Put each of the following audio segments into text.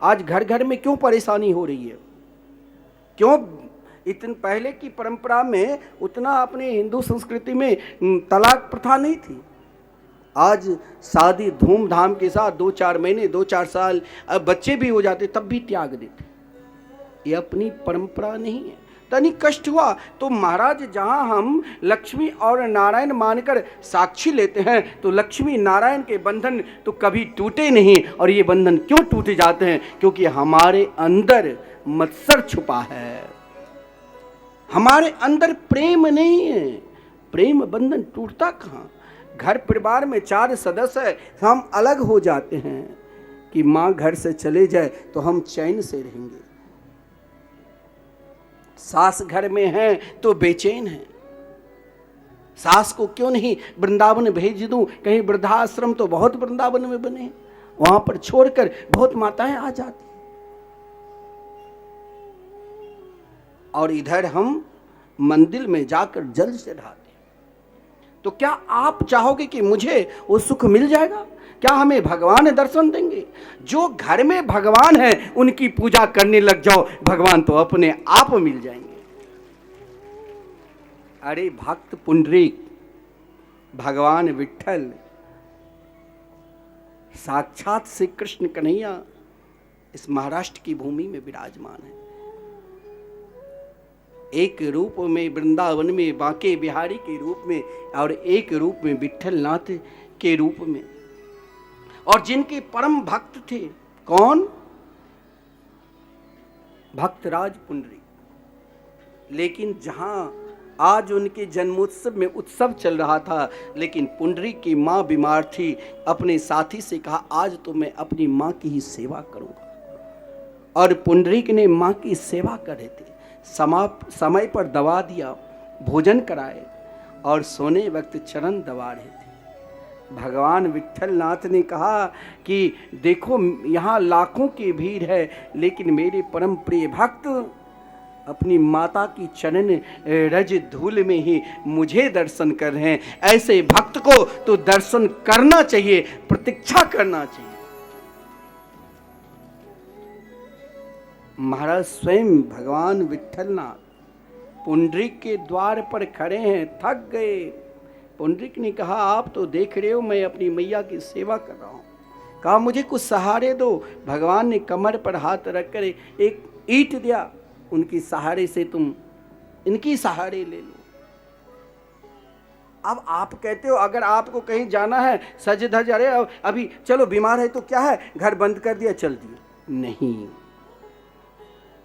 आज घर घर में क्यों परेशानी हो रही है? क्यों? इतने पहले की परंपरा में उतना अपने हिंदू संस्कृति में तलाक प्रथा नहीं थी। आज शादी धूमधाम के साथ 2-4 महीने 2-4 साल अब बच्चे भी हो जाते तब भी त्याग देते। ये अपनी परंपरा नहीं है। तनिक कष्ट हुआ तो महाराज जहां हम लक्ष्मी और नारायण मानकर साक्षी लेते हैं तो लक्ष्मी नारायण के बंधन तो कभी टूटे नहीं। और ये बंधन क्यों टूटे जाते हैं? क्योंकि हमारे अंदर मत्सर छुपा है, हमारे अंदर प्रेम नहीं है। प्रेम बंधन टूटता कहाँ? घर परिवार में 4 सदस्य है, हम अलग हो जाते हैं कि माँ घर से चले जाए तो हम चैन से रहेंगे। सास घर में है तो बेचैन है, सास को क्यों नहीं वृंदावन भेज दूं? कहीं वृद्धाश्रम तो बहुत वृंदावन में बने, वहां पर छोड़कर बहुत माताएं आ जाती। और इधर हम मंदिर में जाकर जल चढ़ाते। तो क्या आप चाहोगे कि मुझे वो सुख मिल जाएगा? क्या हमें भगवान दर्शन देंगे? जो घर में भगवान है उनकी पूजा करने लग जाओ, भगवान तो अपने आप मिल जाएंगे। अरे भक्त पुंडरीक, भगवान विट्ठल, साक्षात श्री कृष्ण कन्हैया इस महाराष्ट्र की भूमि में विराजमान है। एक रूप में वृंदावन में बांके बिहारी के रूप में और एक रूप में विट्ठल नाथ के रूप में। और जिनके परम भक्त थे कौन? भक्तराज पुंडरीक। लेकिन जहां आज उनके जन्मोत्सव में उत्सव चल रहा था, लेकिन पुंडरीक की मां बीमार थी। अपने साथी से कहा आज तो मैं अपनी मां की ही सेवा करूंगा। और पुंडरीक ने मां की सेवा कर रहे थे, समय पर दवा दिया, भोजन कराए और सोने वक्त चरण दबा रहे थे। भगवान विट्ठल नाथ ने कहा कि देखो यहाँ लाखों की भीड़ है, लेकिन मेरे परम प्रिय भक्त अपनी माता की चरण रज धूल में ही मुझे दर्शन कर रहे हैं। ऐसे भक्त को तो दर्शन करना चाहिए, प्रतीक्षा करना चाहिए। महाराज स्वयं भगवान विट्ठलनाथ पुंडरीक के द्वार पर खड़े हैं, थक गए। पुंडरीक ने कहा आप तो देख रहे हो मैं अपनी मैया की सेवा कर रहा हूँ, कहा मुझे कुछ सहारे दो। भगवान ने कमर पर हाथ रखकर एक ईंट दिया, उनकी सहारे से तुम इनकी सहारे ले लो। अब आप कहते हो अगर आपको कहीं जाना है सज धज, अरे अभी चलो बीमार है तो क्या है, घर बंद कर दिया चल दिया, नहीं।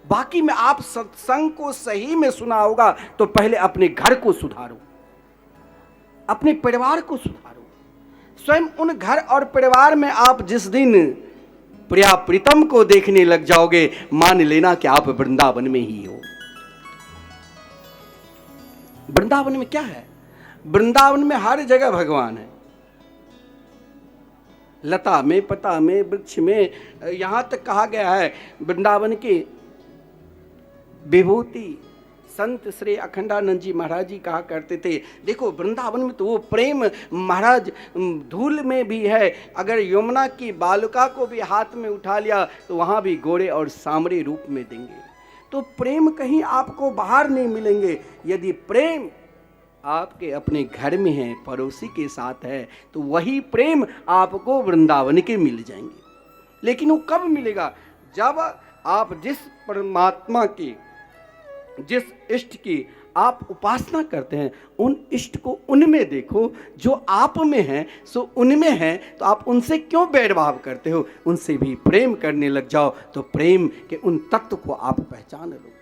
बाकी में आप सत्संग को सही में सुना होगा तो पहले अपने घर को सुधारो, अपने परिवार को सुधारो। स्वयं उन घर और परिवार में आप जिस दिन प्रिया प्रीतम को देखने लग जाओगे, मान लेना कि आप वृंदावन में ही हो। वृंदावन में क्या है? वृंदावन में हर जगह भगवान है, लता में, पता में, वृक्ष में। यहां तक कहा गया है वृंदावन की विभूति संत श्री अखंडानंद जी महाराज जी कहा करते थे, देखो वृंदावन में तो वो प्रेम महाराज धूल में भी है। अगर यमुना की बालिका को भी हाथ में उठा लिया तो वहाँ भी गोरे और सांवरे रूप में देंगे। तो प्रेम कहीं आपको बाहर नहीं मिलेंगे। यदि प्रेम आपके अपने घर में है, पड़ोसी के साथ है, तो वही प्रेम आपको वृंदावन के मिल जाएंगे। लेकिन वो कब मिलेगा? जब आप जिस परमात्मा की, जिस इष्ट की आप उपासना करते हैं, उन इष्ट को उनमें देखो जो आप में है, सो उनमें है। तो आप उनसे क्यों बैरभाव करते हो? उनसे भी प्रेम करने लग जाओ तो प्रेम के उन तत्व को आप पहचान लोगे।